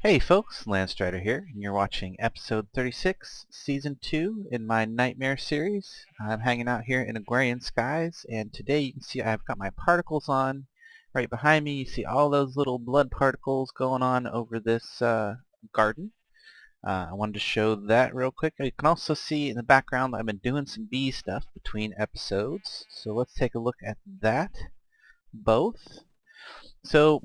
Hey folks, Landstryder here, and you're watching episode 36, season 2 in my Nightmare series. I'm hanging out here in Agrarian Skies, and today you can see I've got my particles on. Right behind me you see all those little blood particles going on over this garden. I wanted to show that real quick. You can also see in the background I've been doing some bee stuff between episodes, so let's take a look at that both. So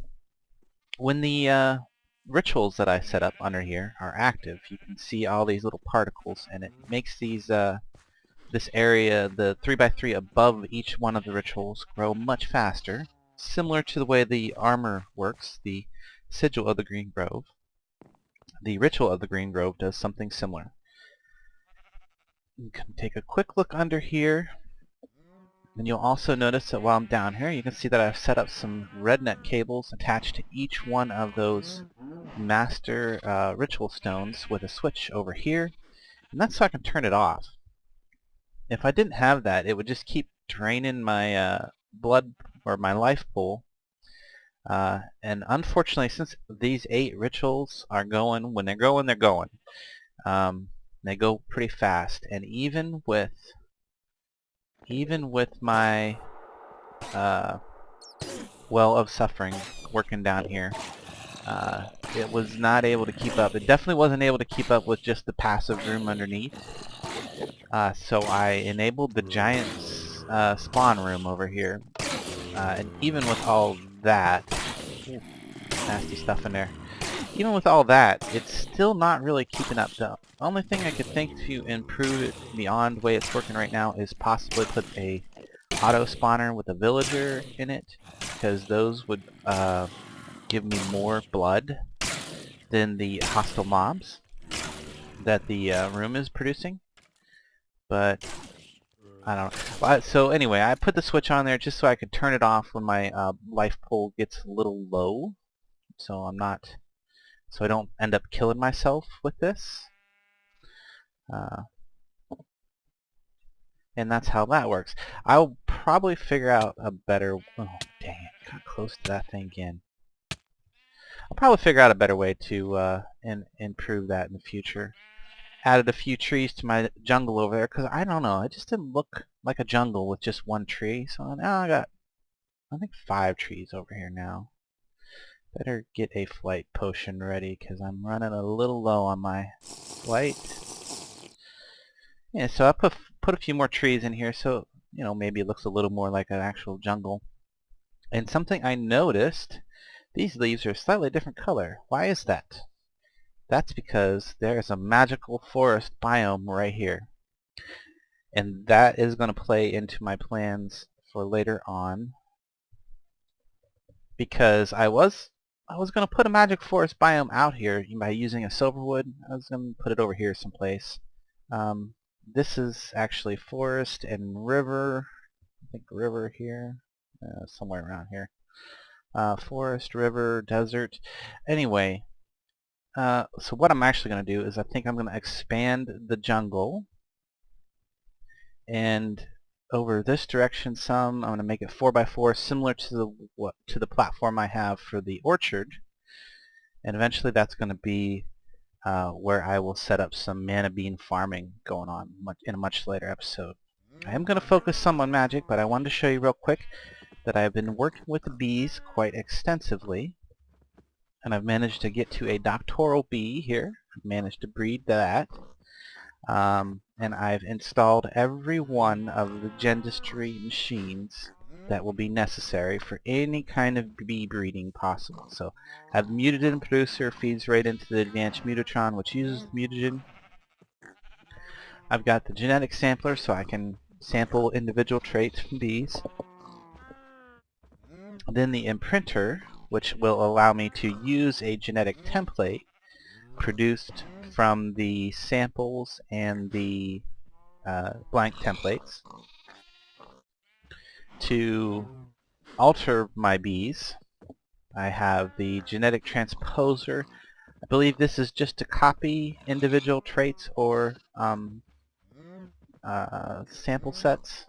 when the rituals that I set up under here are active, you can see all these little particles, and it makes these this area, the 3x3 above each one of the rituals, grow much faster, similar to the way the armor works. The sigil of the Green Grove, the ritual of the Green Grove, does something similar. You can take a quick look under here, and you'll also notice that while I'm down here, you can see that I've set up some rednet cables attached to each one of those master ritual stones with a switch over here, and that's so I can turn it off. If I didn't have that, it would just keep draining my blood or my life pool, and unfortunately, since these 8 rituals are going, when they're going, they're going. They go pretty fast, and even with my well of suffering working down here, it was not able to keep up. It definitely wasn't able to keep up with just the passive room underneath. So I enabled the giant spawn room over here. And even with all that, ooh, nasty stuff in there. Even with all that, it's still not really keeping up. The only thing I could think to improve it beyond the way it's working right now is possibly put a auto spawner with a villager in it, because those would give me more blood than the hostile mobs that the room is producing. But I don't know. Well, so anyway, I put the switch on there just so I could turn it off when my life pool gets a little low, so I don't end up killing myself with this. And that's how that works. I'll probably figure out a better. Oh dang it! Got close to that thing again. I'll probably figure out a better way to improve that in the future. Added a few trees to my jungle over there because I don't know, it just didn't look like a jungle with just one tree. So now I got, I think, 5 trees over here now. Better get a flight potion ready because I'm running a little low on my flight. Yeah, so I put a few more trees in here so maybe it looks a little more like an actual jungle. And something I noticed, these leaves are a slightly different color. Why is that? That's because there's a magical forest biome right here. And that is going to play into my plans for later on, because I was going to put a magic forest biome out here by using a silverwood. I was going to put it over here someplace. This is actually forest and river. I think river here, somewhere around here. Forest, river, desert. Anyway, so what I'm actually going to do is I think I'm going to expand the jungle, and over this direction some. I'm going to make it 4x4, similar to the platform I have for the orchard, and eventually that's going to be where I will set up some mana bean farming going on in a much later episode. I am going to focus some on magic, but I wanted to show you real quick that I've been working with the bees quite extensively, and I've managed to get to a doctoral bee here. I've managed to breed that. And I've installed every one of the dentistry machines that will be necessary for any kind of bee breeding possible. So I have the mutagen producer, feeds right into the advanced mutatron, which uses the mutagen. I've got the genetic sampler so I can sample individual traits from bees. Then the imprinter, which will allow me to use a genetic template produced from the samples and the blank templates to alter my bees. I have the genetic transposer. I believe this is just to copy individual traits or sample sets.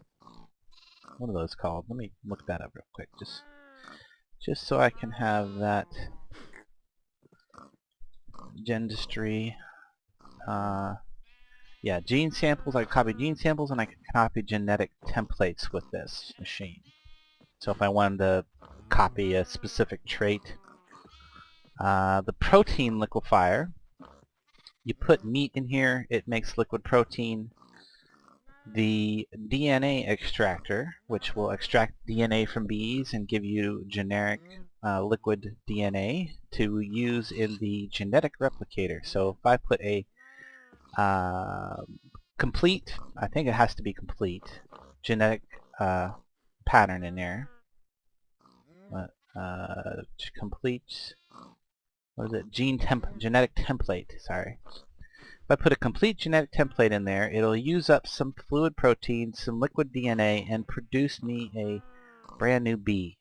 What are those called? Let me look that up real quick, just so I can have that Gendistry. Yeah, gene samples. I can copy gene samples, and I can copy genetic templates with this machine. So if I wanted to copy a specific trait, the protein liquefier, you put meat in here, it makes liquid protein. The DNA extractor, which will extract DNA from bees and give you generic liquid DNA to use in the genetic replicator. So if I put a complete, I think it has to be complete, genetic pattern in there. Complete, what is it? Genetic template, sorry. If I put a complete genetic template in there, it'll use up some fluid protein, some liquid DNA, and produce me a brand new bee.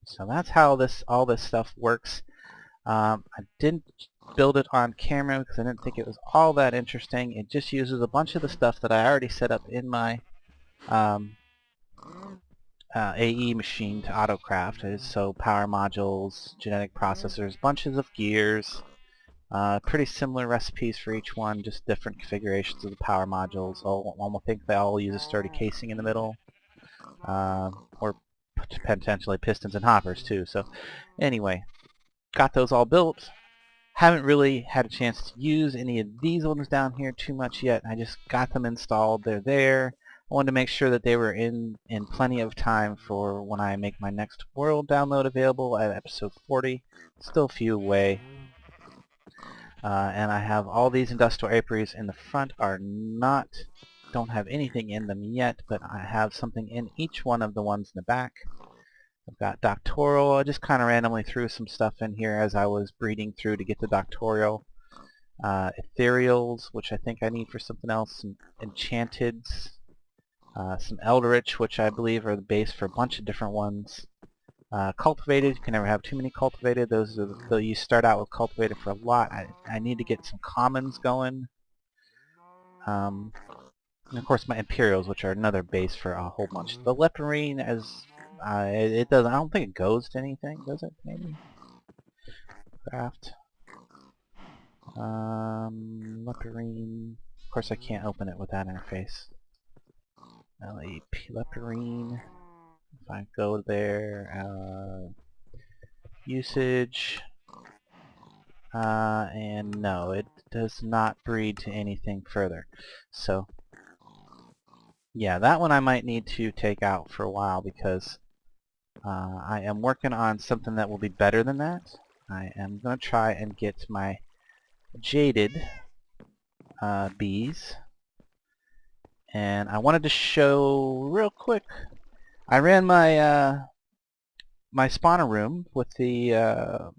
So that's how all this stuff works. I didn't build it on camera because I didn't think it was all that interesting. It just uses a bunch of the stuff that I already set up in my AE machine to autocraft. So power modules, genetic processors, bunches of gears, pretty similar recipes for each one, just different configurations of the power modules. I think they all use a sturdy casing in the middle, or potentially pistons and hoppers too. So anyway, got those all built. Haven't really had a chance to use any of these ones down here too much yet. I just got them installed. They're there. I wanted to make sure that they were in plenty of time for when I make my next world download available at episode 40. Still a few away. And I have all these industrial apiaries in the front don't have anything in them yet, but I have something in each one of the ones in the back. I've got doctoral. I just kind of randomly threw some stuff in here as I was breeding through to get the doctoral. Ethereals, which I think I need for something else. Some enchanteds. Some eldritch, which I believe are the base for a bunch of different ones. Cultivated, you can never have too many cultivated. You start out with cultivated for a lot. I need to get some commons going. And of course my Imperials, which are another base for a whole bunch. The Leporine, it doesn't. I don't think it goes to anything, does it? Maybe. Craft. Leporine. Of course, I can't open it with that interface. Leporine. If I go there, usage, and no, it does not breed to anything further. So, yeah, that one I might need to take out for a while because I am working on something that will be better than that. I am going to try and get my jaded bees, and I wanted to show real quick. I ran my my spawner room with the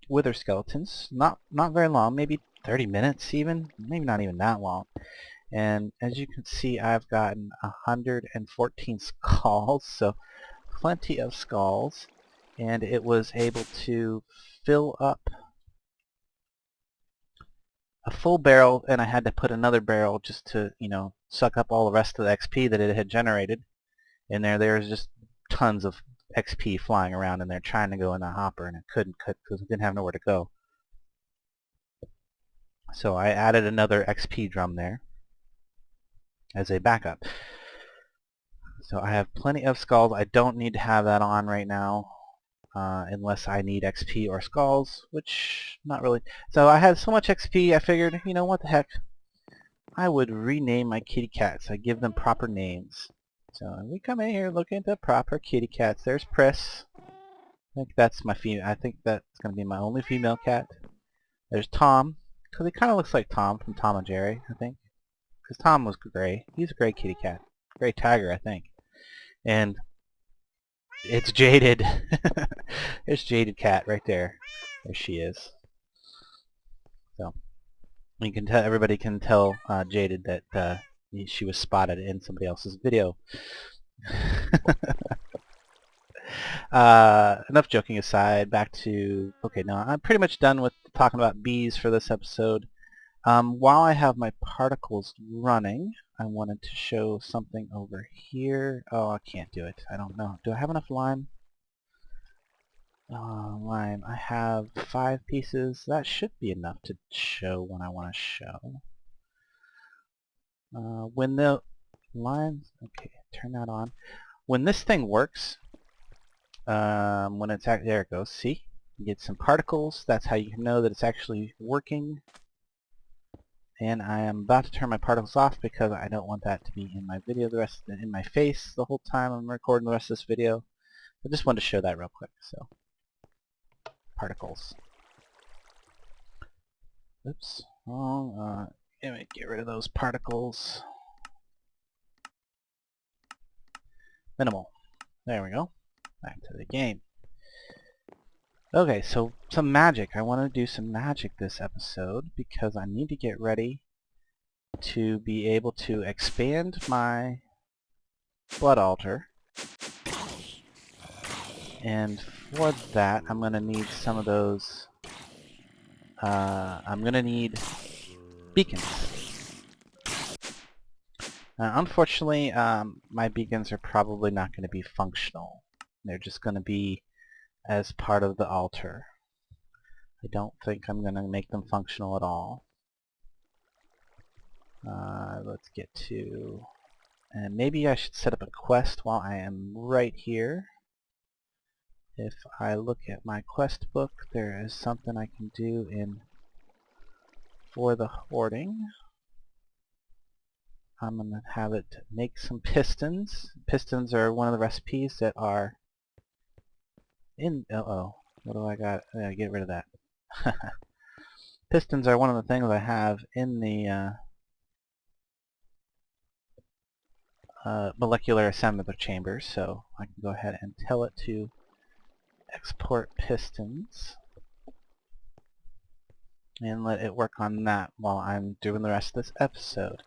wither skeletons. Not very long, maybe 30 minutes even, maybe not even that long. And as you can see, I've gotten 114 skulls, so plenty of skulls, and it was able to fill up a full barrel, and I had to put another barrel just to, suck up all the rest of the XP that it had generated. And there's just tons of XP flying around in there trying to go in the hopper, and it couldn't because it didn't have nowhere to go. So I added another XP drum there as a backup. So I have plenty of skulls. I don't need to have that on right now unless I need XP or skulls, which not really. So I had so much XP I figured, what the heck, I would rename my kitty cats. I give them proper names. So we come in here looking at the proper kitty cats. There's Press. I think that's my female. I think that's going to be my only female cat. There's Tom, because he kind of looks like Tom from Tom and Jerry, I think. Because Tom was gray. He's a gray kitty cat. Gray tiger, I think. And it's Jaded. There's Jaded Cat right there. There she is. So you can tell. Everybody can tell Jaded that she was spotted in somebody else's video. Enough joking aside, back to, okay, now I'm pretty much done with talking about bees for this episode. While I have my particles running, I wanted to show something over here. Oh, I can't do it. I don't know. Do I have enough lime? Lime. I have 5 pieces. That should be enough to show when I want to show. When the lines, okay, turn that on. When this thing works, when it's there it goes. See, you get some particles. That's how you can know that it's actually working. And I am about to turn my particles off because I don't want that to be in my video in my face the whole time I'm recording the rest of this video. I just wanted to show that real quick. So, particles. Oops. Oh, let me get rid of those particles. Minimal. There we go. Back to the game. Okay, so some magic. I want to do some magic this episode because I need to get ready to be able to expand my blood altar. And for that, I'm going to need some of those. I'm going to need beacons. Unfortunately, my beacons are probably not going to be functional. They're just going to be as part of the altar. I don't think I'm going to make them functional at all. Let's get to... And maybe I should set up a quest while I am right here. If I look at my quest book, there is something I can do for the hoarding. I'm going to have it make some pistons. Pistons are one of the recipes that are in... Uh-oh. What do I got? I gotta get rid of that. Pistons are one of the things I have in the molecular assembler chambers, so I can go ahead and tell it to export pistons and let it work on that while I'm doing the rest of this episode.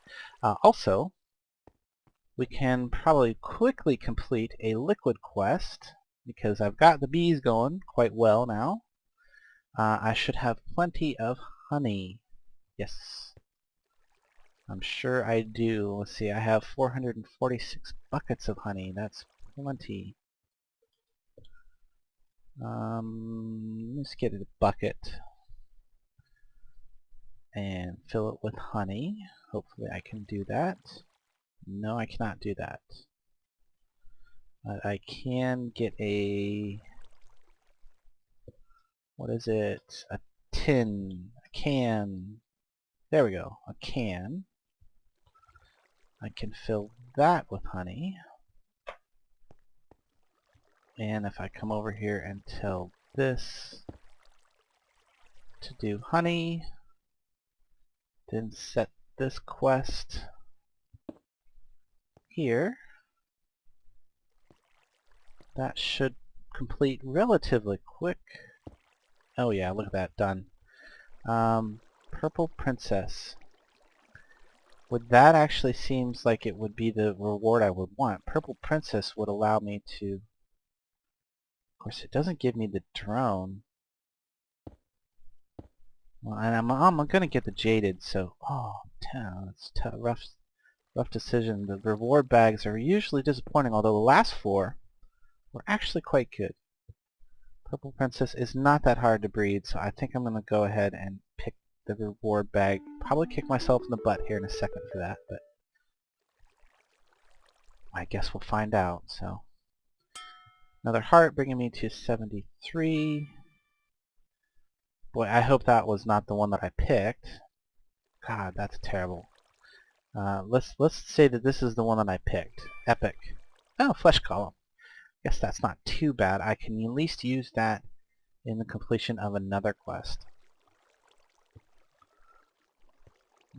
Also, we can probably quickly complete a liquid quest because I've got the bees going quite well now. I should have plenty of honey. Yes, I'm sure I do. Let's see, I have 446 buckets of honey. That's plenty. Let's get a bucket and fill it with honey. Hopefully I can do that. No, I cannot do that. But I can get a... What is it? A tin. A can. There we go. A can. I can fill that with honey. And if I come over here and tell this to do honey, then set this quest here, that should complete relatively quick. Oh yeah, look at that, done. Purple Princess. That actually seems like it would be the reward I would want. Purple Princess would allow me to... Of course, it doesn't give me the drone. Well, and I'm gonna get the Jaded, so... Oh, it's a rough decision. The reward bags are usually disappointing, although the last 4 were actually quite good. Purple Princess is not that hard to breed, so I think I'm gonna go ahead and pick the reward bag. Probably kick myself in the butt here in a second for that, but I guess we'll find out. So another heart bringing me to 73. Boy, I hope that was not the one that I picked. God, that's terrible. Let's say that this is the one that I picked. Epic. Oh, flesh column. Guess that's not too bad. I can at least use that in the completion of another quest.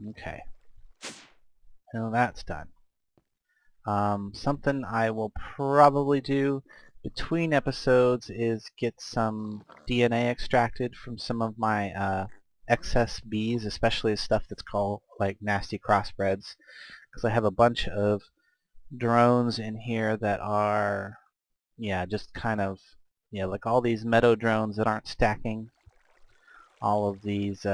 Okay. So that's done. Something I will probably do between episodes is get some DNA extracted from some of my excess bees, especially stuff that's called like nasty crossbreds, because I have a bunch of drones in here that are, yeah, just kind of, yeah, like all these meadow drones that aren't stacking. All of these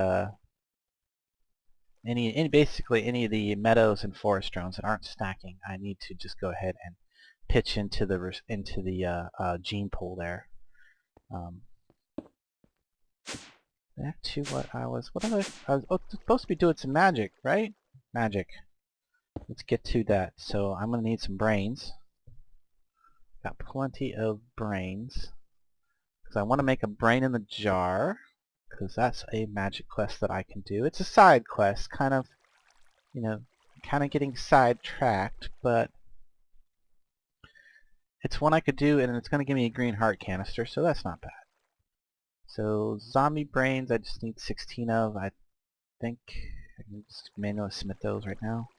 basically any of the meadows and forest drones that aren't stacking, I need to just go ahead and pitch into the gene pool there. Back to what I was supposed to be doing some magic, right? Magic. Let's get to that. So I'm gonna need some brains. Got plenty of brains. Because I want to make a brain in the jar. Because that's a magic quest that I can do. It's a side quest, kind of, you know, kind of getting sidetracked, but it's one I could do, and it's going to give me a green heart canister, so that's not bad. So zombie brains, I just need 16 of. I think I can just manually submit those right now.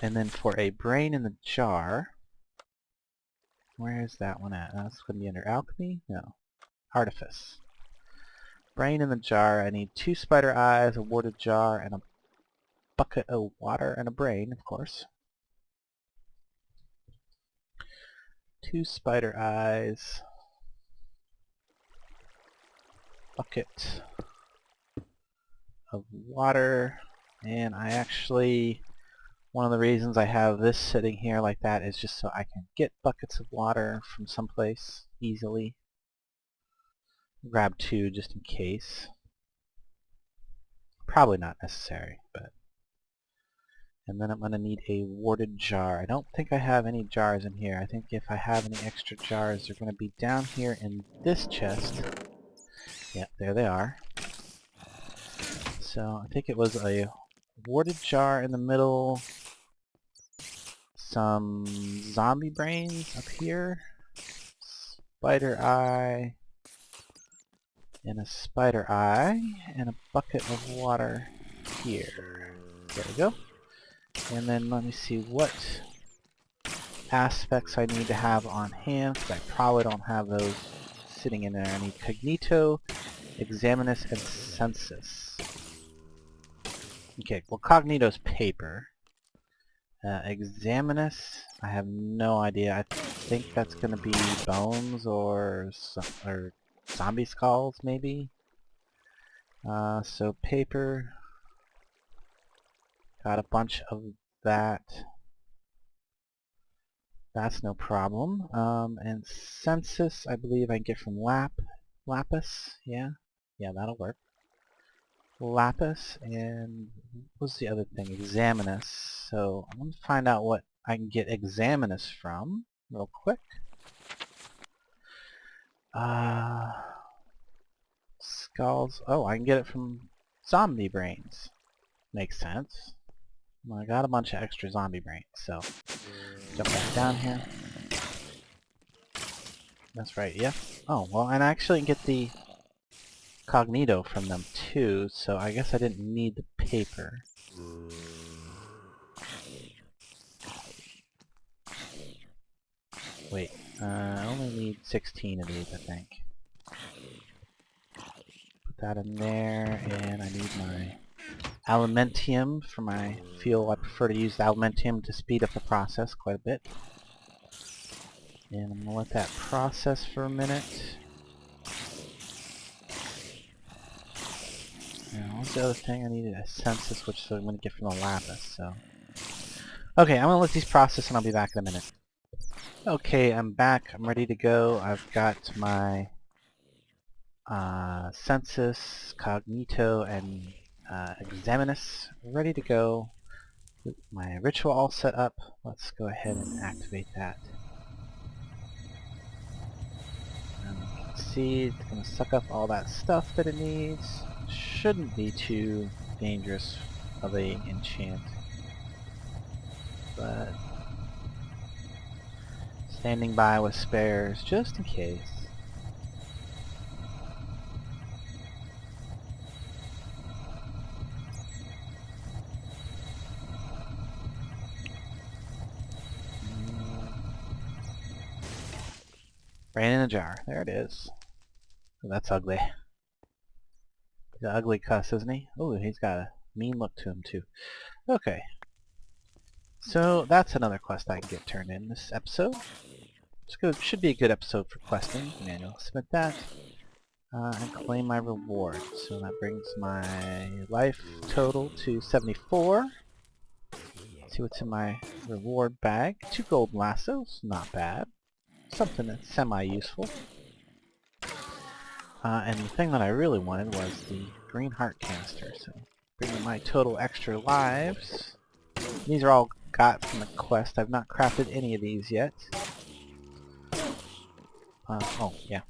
And then for a brain in the jar, where is that one at? That's going to be under alchemy? No. Artifice. Brain in the jar, I need 2 spider eyes, a warded jar, and a bucket of water, and a brain, of course. 2 spider eyes, bucket of water, and I actually, one of the reasons I have this sitting here like that is just so I can get buckets of water from someplace easily. Grab 2 just in case. Probably not necessary, but... And then I'm going to need a warded jar. I don't think I have any jars in here. I think if I have any extra jars, they're going to be down here in this chest. Yep, there they are. So I think it was a warded jar in the middle, some zombie brains up here, spider eye, and a spider eye, and a bucket of water here. There we go. And then let me see what aspects I need to have on hand, because I probably don't have those sitting in there. I need Cognito, Examinus, and Census. Okay, well Cognito's paper. Examinus, I have no idea. I think that's going to be bones or zombie skulls, maybe. So paper, got a bunch of that. That's no problem. And census, I believe I can get from lapis. Yeah, that'll work. Lapis, and what's the other thing? Examinus. So I'm going to find out what I can get Examinus from real quick. Skulls. Oh, I can get it from zombie brains. Makes sense. Well, I got a bunch of extra zombie brains, so jump back down here. That's right, yeah. Oh, well, and I actually get the Cognito from them too, so I guess I didn't need the paper. Wait, I only need 16 of these, I think. Put that in there, and I need my Alimentium for my fuel. I prefer to use Alimentium to speed up the process quite a bit. And I'm going to let that process for a minute. Now, what's the other thing? I needed a census, which I'm going to get from the lapis, so... Okay, I'm going to let these process and I'll be back in a minute. Okay, I'm back. I'm ready to go. I've got my census, cognito, and examinus ready to go. With my ritual all set up, let's go ahead and activate that. And you can see it's going to suck up all that stuff that it needs. Shouldn't be too dangerous of a enchant, but standing by with spares just in case. Brain in a jar. There it is. Oh, that's ugly. He's an ugly cuss, isn't he? Oh, he's got a mean look to him too. Okay. So that's another quest I can get turned in this episode. Should be a good episode for questing. Manual submit that. And claim my reward. So that brings my life total to 74. Let's see what's in my reward bag. 2 gold lassos, not bad. something that's semi-useful. And the thing that I really wanted was the green heart canister, so bringing my total extra lives. These are all got from the quest. I've not crafted any of these yet. Oh, yeah.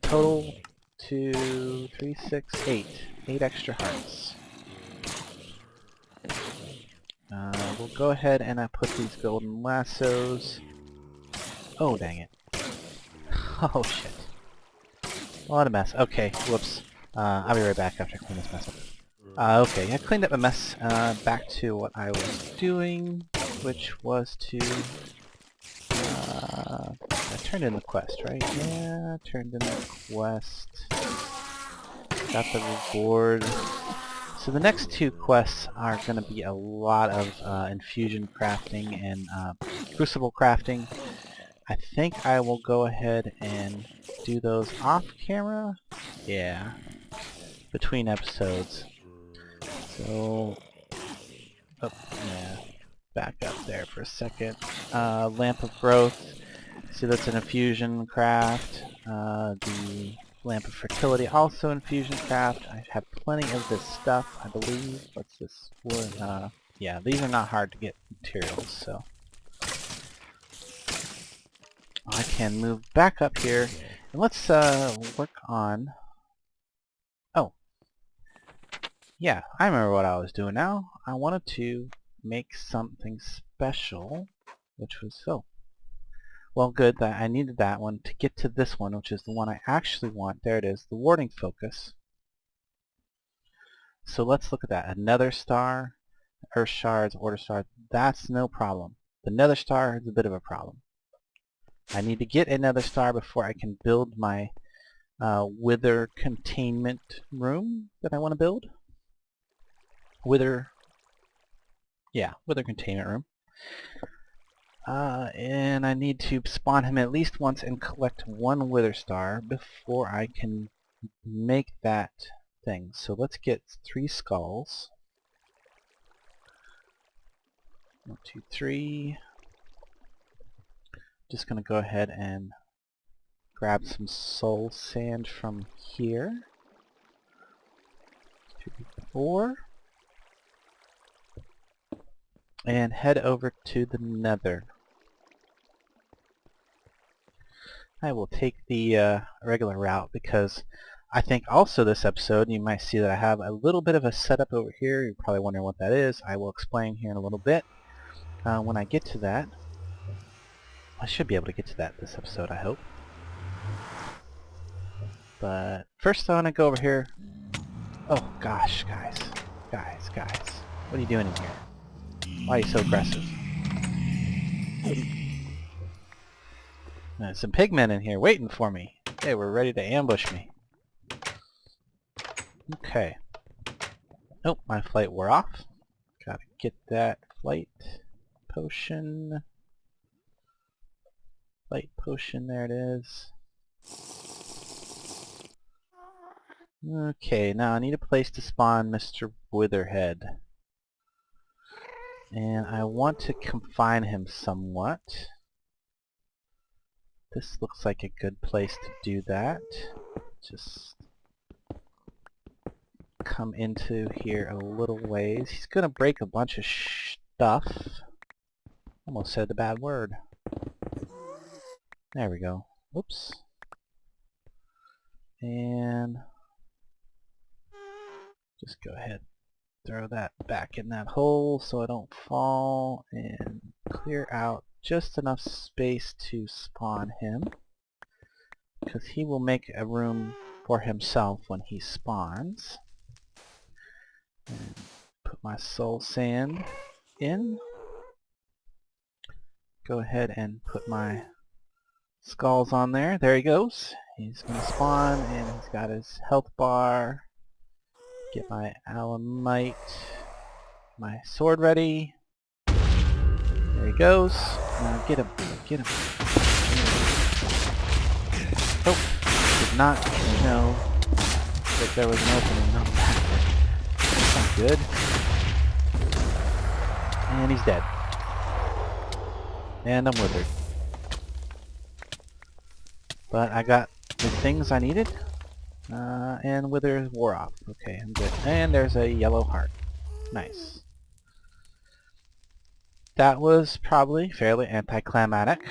Total 2, 3, 6, 8. 8 extra hearts. We'll go ahead and put these golden lassos. Oh, dang it. Oh, shit. What a mess. Okay, whoops. I'll be right back after I clean this mess up. Okay, I cleaned up a mess. Back to what I was doing, which was to... I turned in the quest, right? Yeah, I turned in the quest. Got the reward. So the next 2 quests are going to be a lot of infusion crafting and crucible crafting. I think I will go ahead and do those off camera. Yeah, between episodes. So, oh, yeah, back up there for a second. Lamp of Growth. So that's an infusion craft. The Lamp of Fertility, also infusion craft. I have plenty of this stuff, I believe. What's this wood? Yeah, these are not hard to get materials, so I can move back up here, and let's work on... Oh, yeah, I remember what I was doing now. I wanted to make something special, which was... Oh, well, good, that I needed that one to get to this one, which is the one I actually want. There it is, the warding focus. So let's look at that. Another star, earth shards, order shards, that's no problem. The nether star is a bit of a problem. I need to get another star before I can build my wither containment room that I want to build. Wither containment room. And I need to spawn him at least once and collect 1 wither star before I can make that thing. So let's get 3 skulls. 1, 2, 3. Just gonna go ahead and grab some soul sand from here. 2, 4. And head over to the nether. I will take the regular route because I think also this episode you might see that I have a little bit of a setup over here. You're probably wondering what that is. I will explain here in a little bit. When I get to that, I should be able to get to that this episode, I hope. But first I want to go over here. Oh gosh, guys. What are you doing in here? Why are you so aggressive? There's some pigmen in here waiting for me. They were ready to ambush me. Okay. Oh, my flight wore off. Gotta get that flight potion. Flight potion, there it is. Okay, now I need a place to spawn Mr. Witherhead. And I want to confine him somewhat. This looks like a good place to do that. Just come into here a little ways. He's gonna break a bunch of stuff. Almost said the bad word. There we go. Whoops. And just go ahead, throw that back in that hole so I don't fall, and clear out just enough space to spawn him, because he will make a room for himself when he spawns. And put my soul sand in. Go ahead and put my skulls on there. There he goes. He's going to spawn, and he's got his health bar. Get my alamite, my sword ready. There he goes. Now get him, get him. Oh, did not know that there was an opening on that. That's not good. And he's dead. And I'm withered. But I got the things I needed, and Wither wore off. Okay, I'm good. And there's a yellow heart. Nice. That was probably fairly anticlimactic.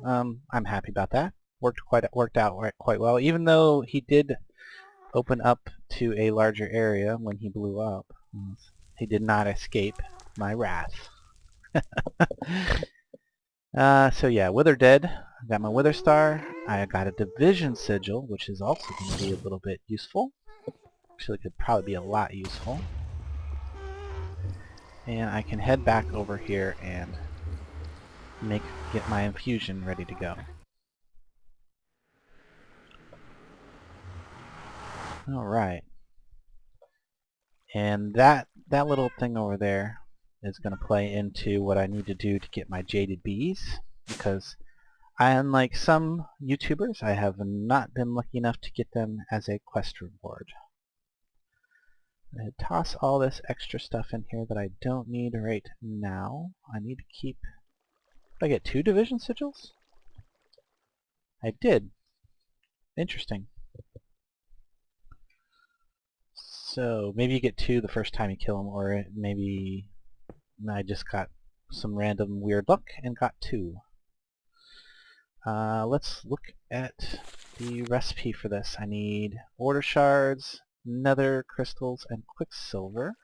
I'm happy about that. Worked out quite well, even though he did open up to a larger area when he blew up. He did not escape my wrath. So yeah, Wither dead. I got my Wither Star. I got a Division Sigil, which is also going to be a little bit useful. Actually, could probably be a lot useful. And I can head back over here and get my infusion ready to go. Alright. And that little thing over there is going to play into what I need to do to get my Jaded Bees, because unlike some YouTubers, I have not been lucky enough to get them as a quest reward. I toss all this extra stuff in here that I don't need right now. I need to keep... Did I get 2 Division Sigils? I did. Interesting. So maybe you get 2 the first time you kill them, or maybe I just got some random weird luck and got 2. Let's look at the recipe for this. I need order shards, nether crystals, and quicksilver.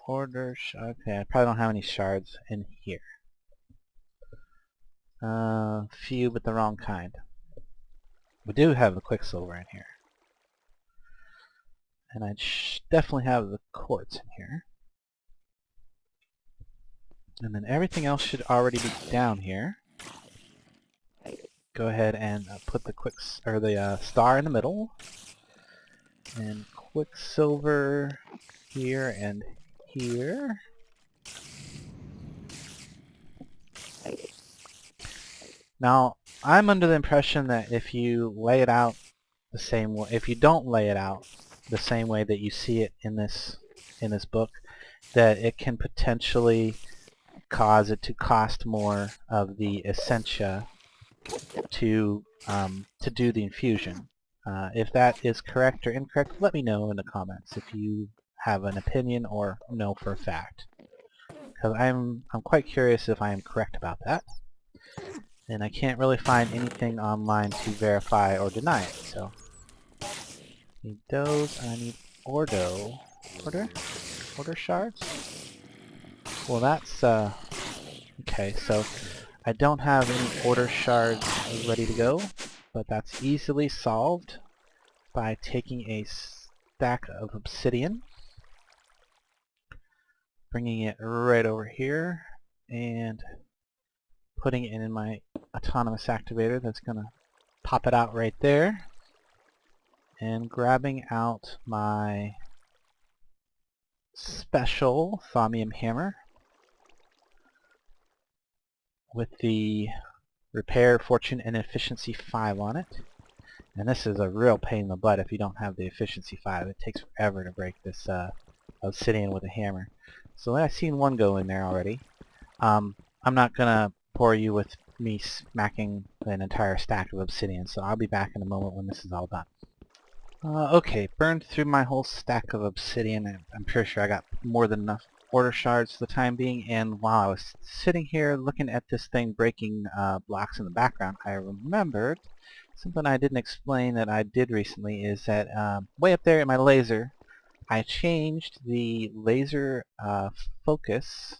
Okay, I probably don't have any shards in here. Few, but the wrong kind. We do have the quicksilver in here. And I definitely have the quartz in here. And then everything else should already be down here. Go ahead and put the star in the middle. And quicksilver here and here. Now, I'm under the impression that if you lay it out the same way, if you don't lay it out the same way that you see it in this book, that it can potentially cause it to cost more of the essentia to do the infusion. If that is correct or incorrect, let me know in the comments if you have an opinion or know for a fact, because I'm quite curious if I am correct about that. And I can't really find anything online to verify or deny it, so I need those, and I need order shards? Well, that's okay, so I don't have any order shards ready to go, but that's easily solved by taking a stack of obsidian, bringing it right over here, and putting it in my autonomous activator that's going to pop it out right there, and grabbing out my special thaumium hammer with the repair, fortune, and efficiency 5 on it. And this is a real pain in the butt if you don't have the efficiency 5. It takes forever to break this obsidian with a hammer. So I've seen one go in there already. I'm not going to bore you with me smacking an entire stack of obsidian, so I'll be back in a moment when this is all done. Okay, burned through my whole stack of obsidian, and I'm pretty sure I got more than enough order shards for the time being, and while I was sitting here looking at this thing breaking blocks in the background, I remembered something I didn't explain that I did recently, is that way up there in my laser, I changed the laser focus.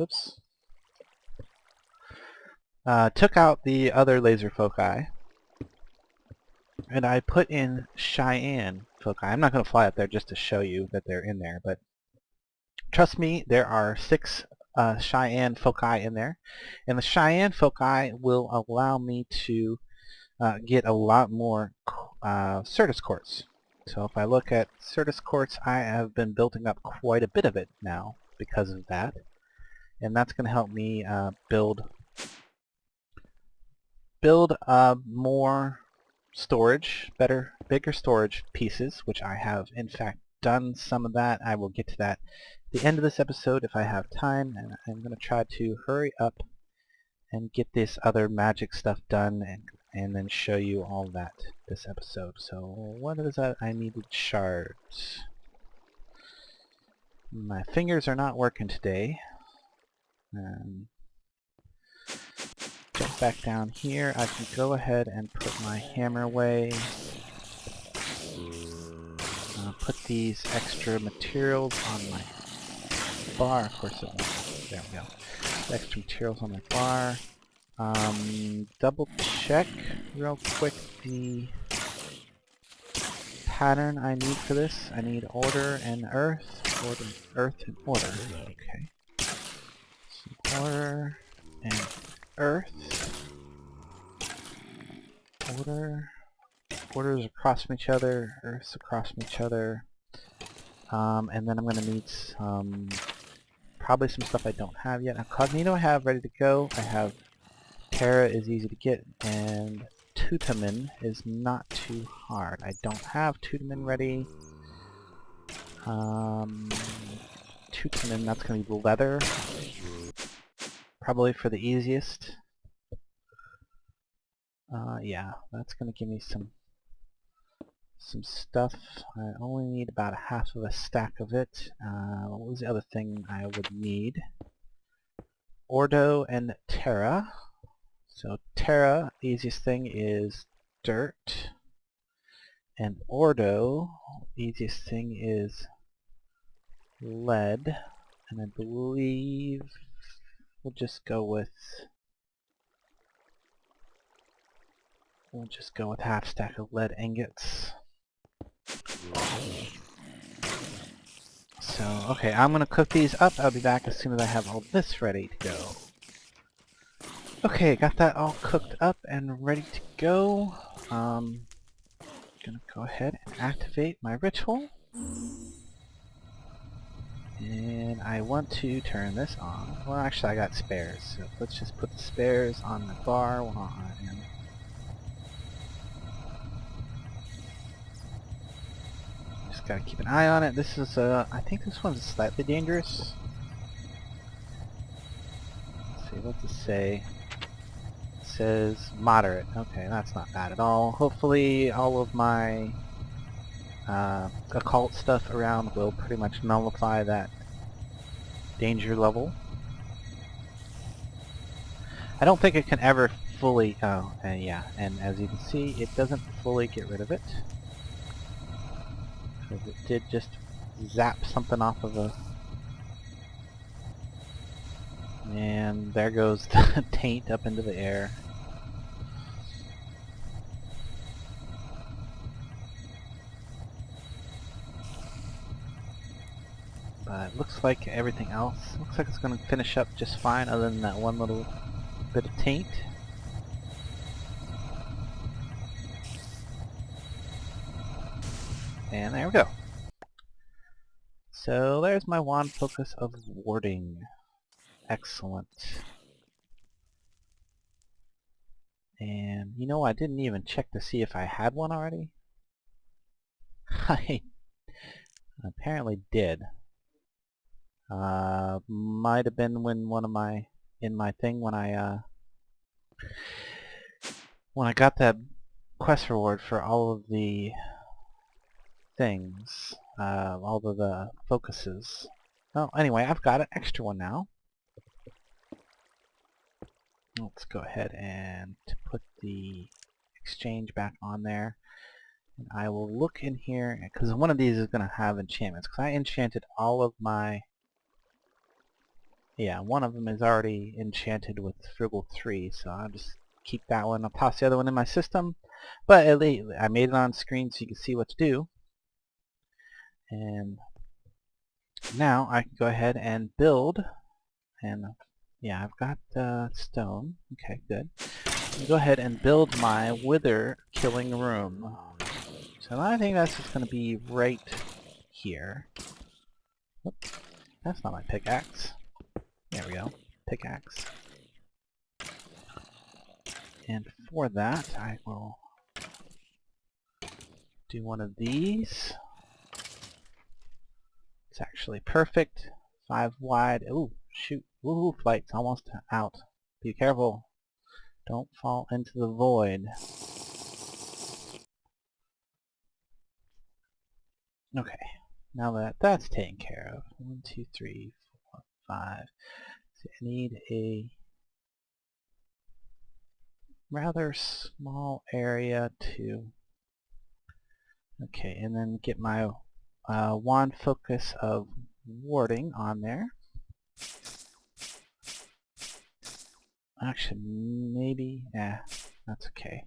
Oops. Took out the other laser foci, and I put in Cheyenne foci. I'm not going to fly up there just to show you that they're in there, but trust me, there are 6 Cheyenne foci in there, and the Cheyenne foci will allow me to get a lot more Certus quartz. So if I look at Certus quartz, I have been building up quite a bit of it now because of that, and that's going to help me build more storage, bigger storage pieces, which I have in fact done some of that. I will get to that at the end of this episode if I have time, and I'm going to try to hurry up and get this other magic stuff done and then show you all that this episode. So what is that? I needed shards. My fingers are not working today. Jump back down here. I can go ahead and put my hammer away. Put these extra materials on my bar. Of course it won't. There we go. Extra materials on my bar. Double check real quick the pattern I need for this. I need order and earth. Earth and order. Okay. So order and earth. Order. Orders across from each other. Earths across from each other. And then I'm going to need probably some stuff I don't have yet. Now, Cognito I have ready to go. I have Terra is easy to get, and Tutamin is not too hard. I don't have Tutamin ready. Tutamin, that's going to be leather. Probably for the easiest. Yeah, that's going to give me some stuff. I only need about half of a stack of it. What was the other thing I would need? Ordo and Terra. So Terra, the easiest thing is dirt. And Ordo, the easiest thing is lead. And I believe we'll just go with half stack of lead ingots. So, okay, I'm going to cook these up. I'll be back as soon as I have all this ready to go. Okay, got that all cooked up and ready to go. Gonna go ahead and activate my ritual. And I want to turn this on. Well, actually I got spares, so let's just put the spares on the bar while I am... Just gotta keep an eye on it. This is, I think this one's slightly dangerous. Let's see, what's it say? It says moderate. Okay, that's not bad at all. Hopefully all of my occult stuff around will pretty much nullify that danger level. I don't think it can ever fully... Oh, yeah, and as you can see, it doesn't fully get rid of it. Because it did just zap something off of a... And there goes the taint up into the air. But it looks like everything else, looks like it's going to finish up just fine other than that one little bit of taint. And there we go. So there's my wand focus of warding. Excellent. And you know, I didn't even check to see if I had one already. I apparently did. Might have been when one of my thing when I got that quest reward for all of the things, all of the focuses. Well, anyway, I've got an extra one now. Let's go ahead and put the exchange back on there. And I will look in here, because one of these is going to have enchantments, because I enchanted all of my... Yeah, one of them is already enchanted with Frugal 3, so I'll just keep that one. I'll toss the other one in my system, but at least I made it on screen so you can see what to do. And now I can go ahead and build, and yeah, I've got stone. Okay, good. Go ahead and build my wither killing room. So I think that's just going to be right here. Oops, that's not my pickaxe. There we go. Pickaxe. And for that, I will do one of these. actually perfect. 5 wide. Ooh, shoot. Woohoo, flight's almost out. Be careful. Don't fall into the void. Okay, now that that's taken care of. 1, 2, 3, 4, 5. So I need a rather small area to... Okay, and then get my wand focus of warding on there. Actually, maybe... that's okay.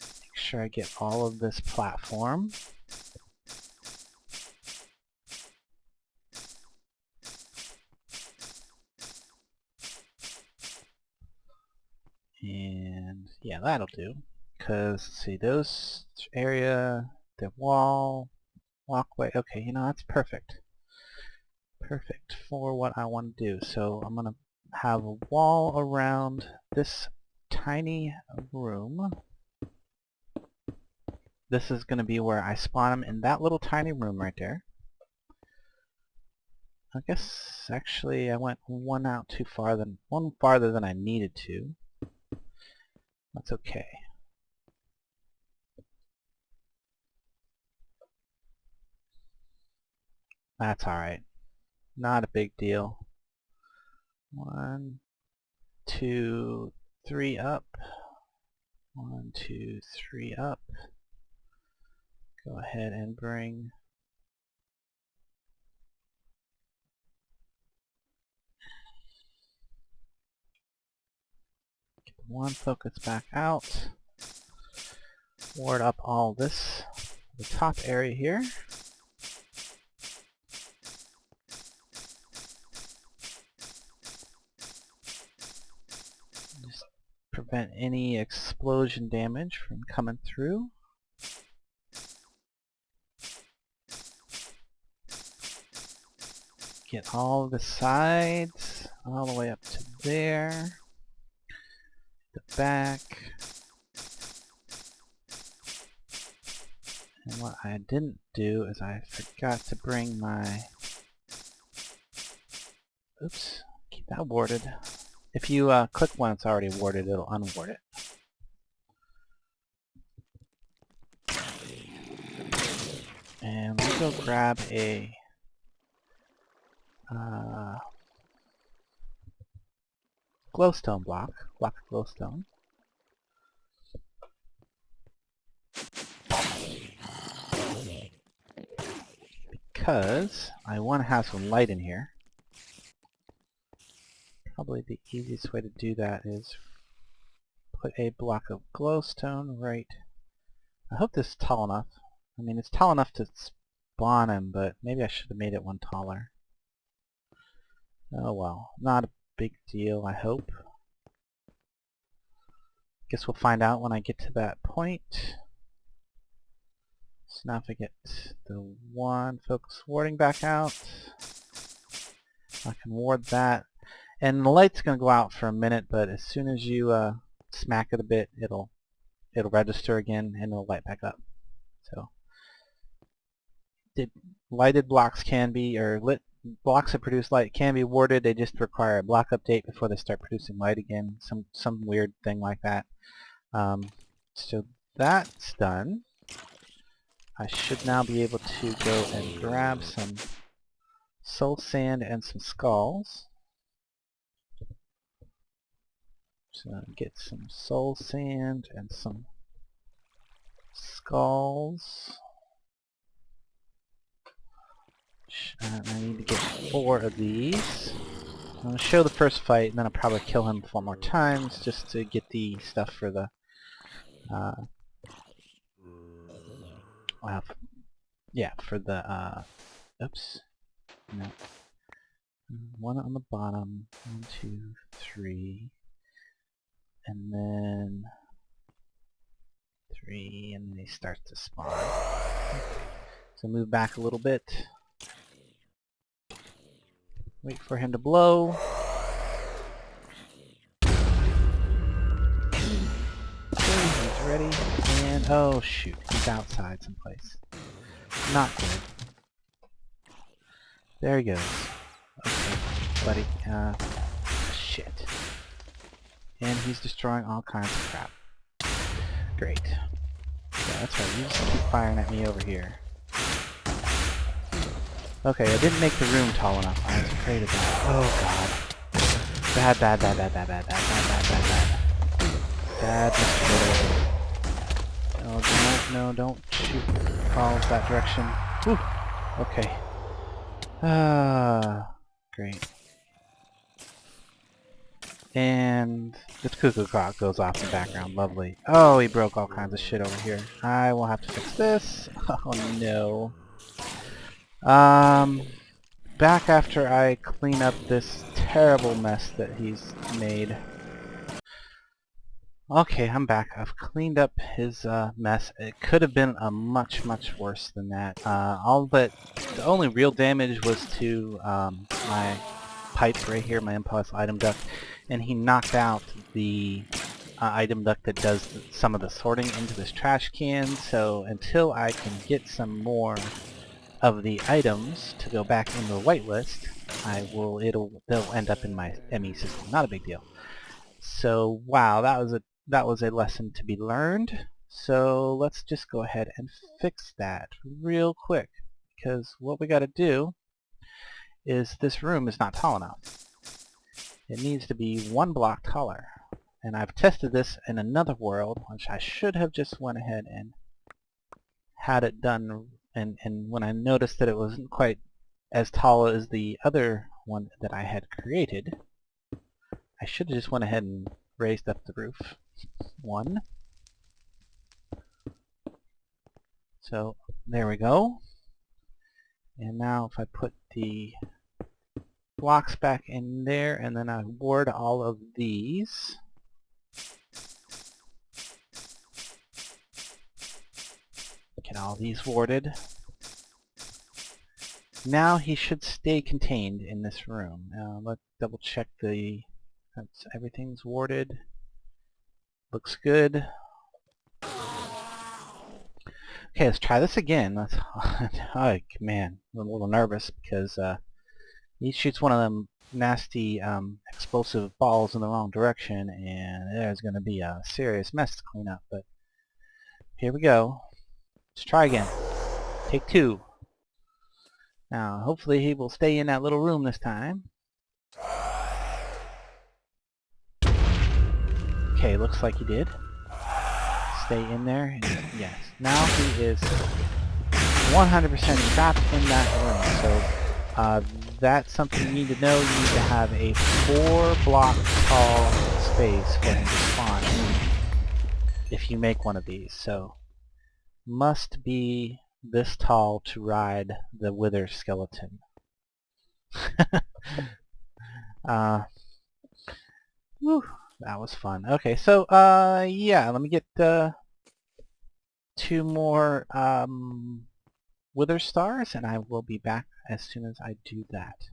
Make sure I get all of this platform. And yeah, that'll do. Because, see, those area, the wall, walkway, okay, you know, that's perfect. Perfect for what I want to do. So I'm going to have a wall around this tiny room. This is going to be where I spawn them, in that little tiny room right there. I guess actually I went one farther than I needed to. That's okay. That's alright. Not a big deal. 1, 2, 3 up. 1, 2, 3 up. Go ahead and bring get the wand focus back out. Ward up all this, the top area here. Just prevent any explosion damage from coming through. Get all the sides all the way up to there. The back. And what I didn't do is I forgot to bring my... Oops, keep that warded. If you click one it's already warded, it'll unward it. And we'll go grab a glowstone block of glowstone. Because I want to have some light in here. Probably the easiest way to do that is put a block of glowstone right... I hope this is tall enough. I mean, it's tall enough to spawn him, but maybe I should have made it one taller. Oh well, not a big deal, I hope. Guess we'll find out when I get to that point. So now if I get the wand focus warding back out, I can ward that. And the light's going to go out for a minute, but as soon as you smack it a bit, it'll register again and it'll light back up. So, lighted blocks can be, or lit blocks that produce light can be warded. They just require a block update before they start producing light again. Some weird thing like that. So that's done. I should now be able to go and grab some soul sand and some skulls. So get some soul sand and some skulls. I need to get 4 of these. I'm going to show the first fight, and then I'll probably kill him 4 more times just to get the stuff for the for the oops, no, 1 on the bottom, 1, 2, 3, and then 3, and then he starts to spawn. So move back a little bit. Wait for him to blow. Okay, he's ready. And oh shoot, he's outside someplace. Not good. There he goes. Okay, buddy. Shit. And he's destroying all kinds of crap. Great. Yeah, that's right. You just keep firing at me over here. Okay, I didn't make the room tall enough. I was afraid of that. Oh god. Bad, bad, bad, bad, bad, bad, bad, bad, bad, bad, bad. Bad, Mr. Little. Oh, no, don't shoot balls that direction. Whew. Okay. Great. And this cuckoo clock goes off in the background. Lovely. Oh, he broke all kinds of shit over here. I will have to fix this. Oh no. Back after I clean up this terrible mess that he's made. Okay, I'm back. I've cleaned up his mess. It could have been a much, much worse than that. The only real damage was to my pipe right here, my impulse item duct, and he knocked out the item duct that does some of the sorting into this trash can. So until I can get some more of the items to go back in the whitelist, they'll end up in my ME system. Not a big deal. So wow, that was a lesson to be learned. So let's just go ahead and fix that real quick, because what we got to do is this room is not tall enough. It needs to be 1 block taller. And I've tested this in another world, which I should have just went ahead and had it done, and when I noticed that it wasn't quite as tall as the other one that I had created, I should have just went ahead and raised up the roof. 1. So there we go. And now if I put the blocks back in there and then I ward all of these. Get all these warded. Now he should stay contained in this room. Let's double check everything's warded. Looks good. Okay, let's try this again. Oh man, I'm a little nervous because he shoots one of them nasty explosive balls in the wrong direction, and there's going to be a serious mess to clean up. But here we go. Let's try again. Take 2. Now, hopefully he will stay in that little room this time. Okay, looks like he did. Stay in there. And yes. Now he is 100% trapped in that room. So that's something you need to know. You need to have a 4-block tall space for him to spawn if you make one of these. So must be this tall to ride the wither skeleton. Whew, that was fun. Okay, so yeah, let me get 2 more wither stars, and I will be back as soon as I do that.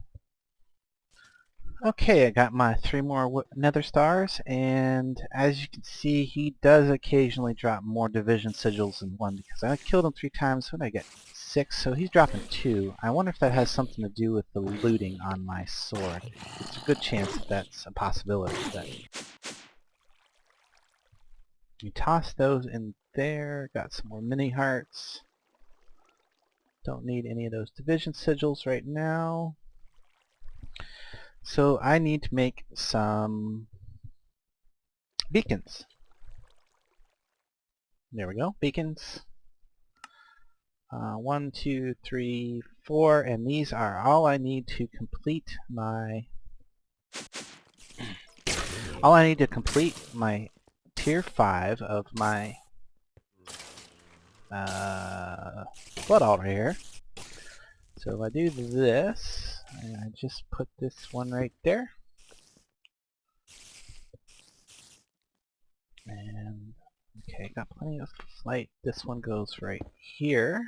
Okay, I got my 3 more nether stars, and as you can see, he does occasionally drop more division sigils than 1 because I killed him 3 times. What did I get? 6, so he's dropping 2. I wonder if that has something to do with the looting on my sword. It's a good chance that that's a possibility. But you toss those in there. Got some more mini hearts. Don't need any of those division sigils right now. So I need to make some beacons. There we go, beacons. 1, 2, 3, 4, and these are all I need to complete my tier 5 of my blood altar here. So if I do this, and I just put this one right there, and okay, got plenty of light. This one goes right here.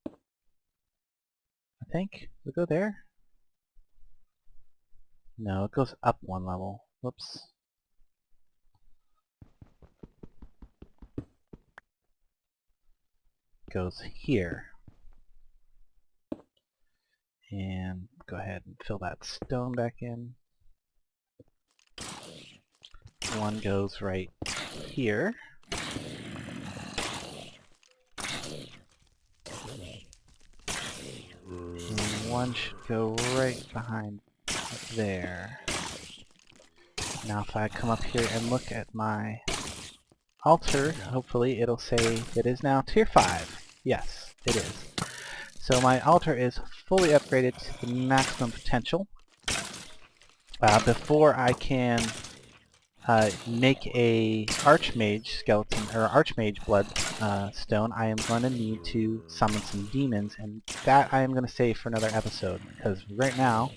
I think we go there. No, it goes up 1 level. Whoops. Goes here. And go ahead and fill that stone back in. One goes right here. And one should go right behind there. Now if I come up here and look at my altar, hopefully it'll say it is now tier 5. Yes, it is. So my altar is fully upgraded to the maximum potential. Before I can make a Archmage skeleton, or Archmage blood stone, I am going to need to summon some demons, and that I am going to save for another episode, because right now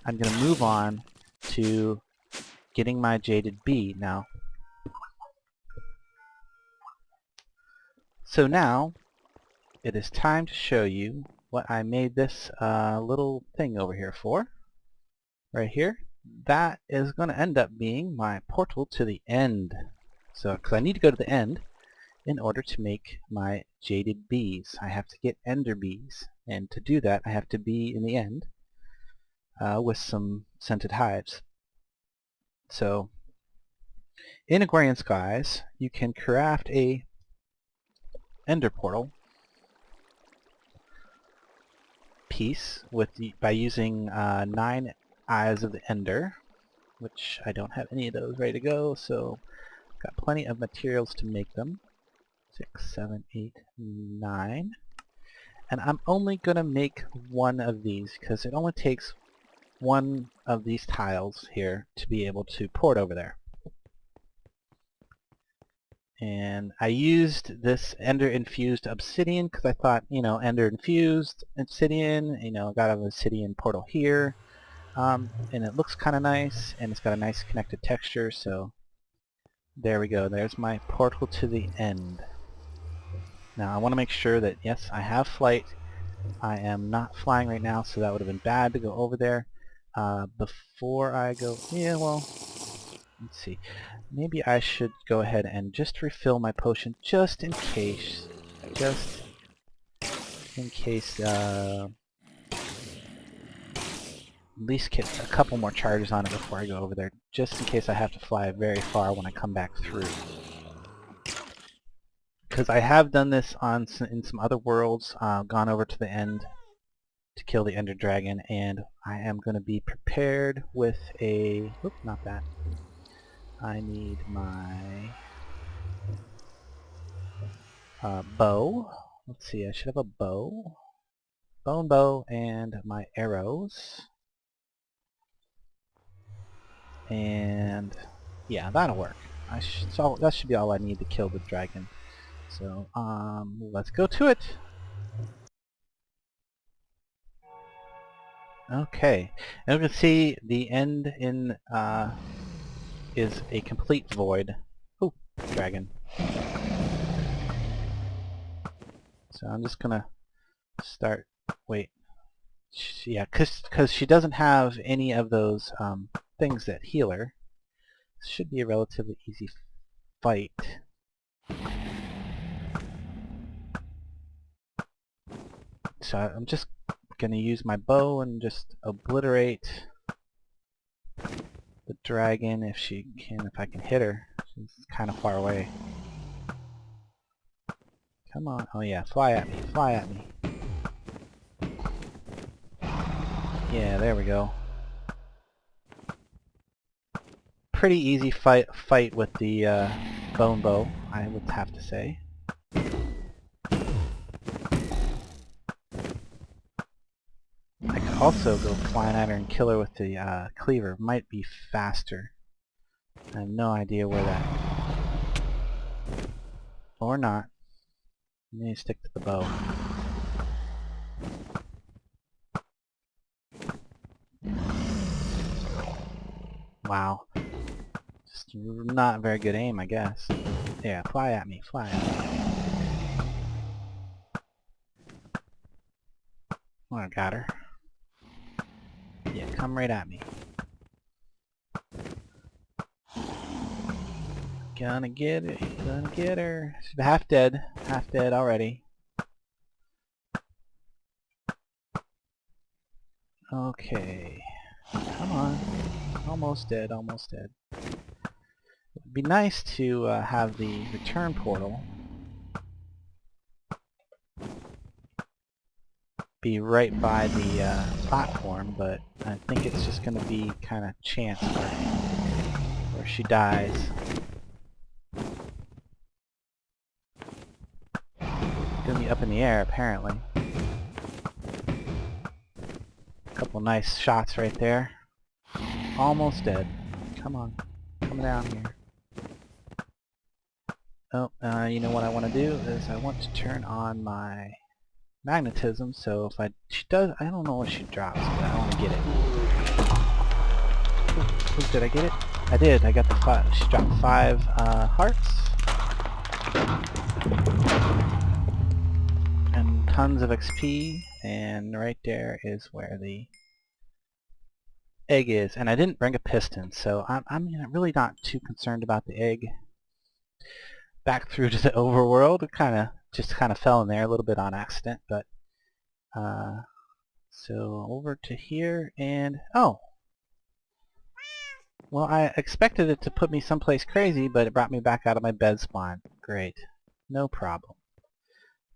I'm going to move on to getting my Jaded Bee now. So now it is time to show you what I made this little thing over here for. Right here. That is going to end up being my portal to the end. So, because I need to go to the end in order to make my Jaded Bees. I have to get Ender Bees, and to do that I have to be in the end with some scented hives. So, in Agrarian Skies, you can craft a Ender portal piece by using 9 Eyes of the Ender, which I don't have any of those ready to go, so got plenty of materials to make them. 6, 7, 8, 9. And I'm only going to make one of these because it only takes one of these tiles here to be able to port over there. And I used this Ender Infused Obsidian because I thought, you know, Ender Infused Obsidian, you know, got an Obsidian portal here. And it looks kind of nice, and it's got a nice connected texture, so there we go. There's my portal to the end. Now I want to make sure that, yes, I have flight. I am not flying right now, so that would have been bad to go over there. Before I go, yeah, well, let's see. Maybe I should go ahead and just refill my potion just in case. Just in case, at least get a couple more charges on it before I go over there, just in case I have to fly very far when I come back through. Because I have done this in some other worlds, gone over to the end to kill the Ender Dragon, and I am going to be prepared with a... Oop, not that. I need my bow. Let's see, I should have a bow. Bone bow and my arrows. And yeah, that'll work. So that should be all I need to kill the dragon. So let's go to it. Okay, and we can see the end in is a complete void. Oh, dragon. So I'm just gonna start. Wait. Yeah, because she doesn't have any of those things that heal her. This should be a relatively easy fight. So I'm just gonna use my bow and just obliterate the dragon if I can hit her. She's kind of far away. Come on. Oh yeah, fly at me, fly at me. Yeah, there we go. Pretty easy fight with the bone bow, I would have to say. I could also go flying at her and kill her with the cleaver. Might be faster. I have no idea where that... Or not. I need to stick to the bow. Wow. Just not very good aim, I guess. Yeah, fly at me, fly at me. Oh, I got her. Yeah, come right at me. Gonna get it, gonna get her. She's half dead already. Okay. Come on. Almost dead, almost dead. It'd be nice to have the return portal be right by the platform, but I think it's just going to be kind of chance where she dies. Going to be up in the air, apparently. A couple nice shots right there. Almost dead. Come on. Come down here. Oh, you know what I want to do is I want to turn on my magnetism, so if she does, I don't know what she drops, but I want to get it. Ooh, did I get it? I did. I got the 5. She dropped 5 hearts. And tons of XP, and right there is where the egg is. And I didn't bring a piston, so I'm really not too concerned about the egg. Back through to the overworld, it just kind of fell in there a little bit on accident, but so over to here, and oh, well, I expected it to put me someplace crazy, but it brought me back out of my bed spawn. Great, no problem.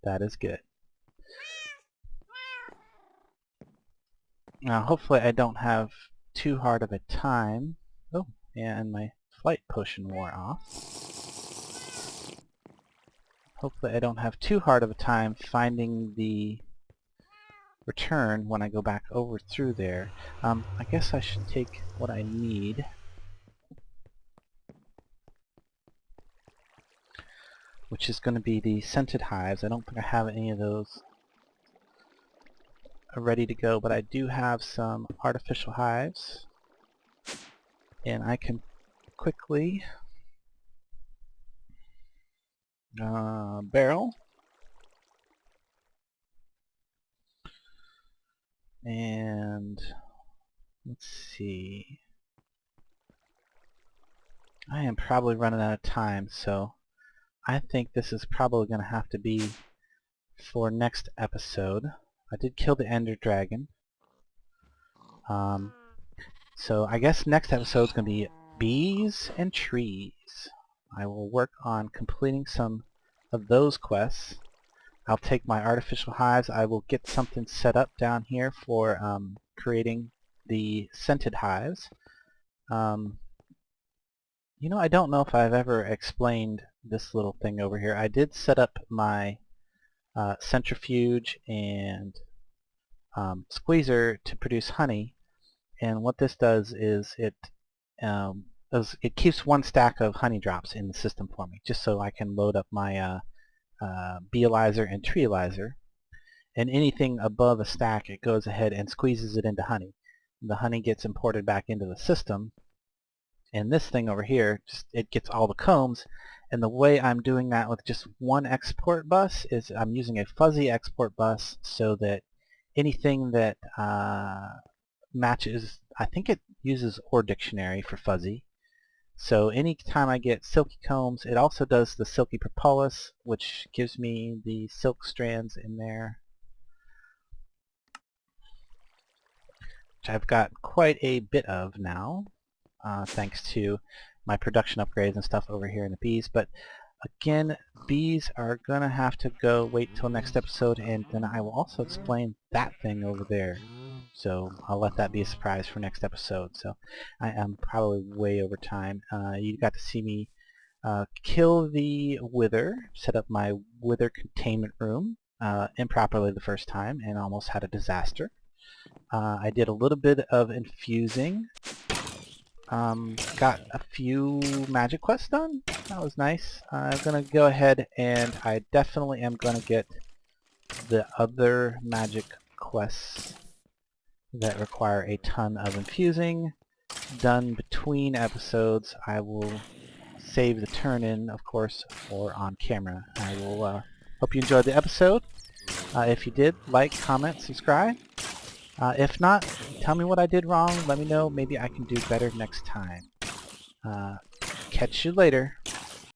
That is good. Now hopefully I don't have too hard of a time. Oh, and my flight potion wore off. Hopefully I don't have too hard of a time finding the return when I go back over through there. I guess I should take what I need. Which is going to be the scented hives. I don't think I have any of those ready to go, but I do have some artificial hives. And I can quickly barrel. And let's see. I am probably running out of time, so I think this is probably going to have to be for next episode. I did kill the Ender Dragon. So I guess next episode is going to be bees and trees. I will work on completing some of those quests. I'll take my artificial hives. I will get something set up down here for creating the scented hives. You know, I don't know if I've ever explained this little thing over here. I did set up my centrifuge and squeezer to produce honey, and what this does is it keeps one stack of honey drops in the system for me, just so I can load up my beealizer and treealizer, and anything above a stack it goes ahead and squeezes it into honey. The honey gets imported back into the system, and this thing over here, it gets all the combs. And the way I'm doing that with just one export bus is I'm using a fuzzy export bus, so that anything that matches, I think it uses OR dictionary for fuzzy. So anytime I get silky combs, it also does the silky propolis, which gives me the silk strands in there, which I've got quite a bit of now, thanks to my production upgrades and stuff over here in the bees. But again, bees are gonna have to wait till next episode, and then I will also explain that thing over there. So I'll let that be a surprise for next episode. So I am probably way over time. You got to see me kill the wither, set up my wither containment room improperly the first time and almost had a disaster. I did a little bit of infusing. Got a few magic quests done. That was nice. I'm going to go ahead and I definitely am going to get the other magic quests that require a ton of infusing done between episodes. I will save the turn-in, of course, for on camera. I will hope you enjoyed the episode. If you did, like, comment, subscribe. If not, tell me what I did wrong. Let me know. Maybe I can do better next time. Catch you later.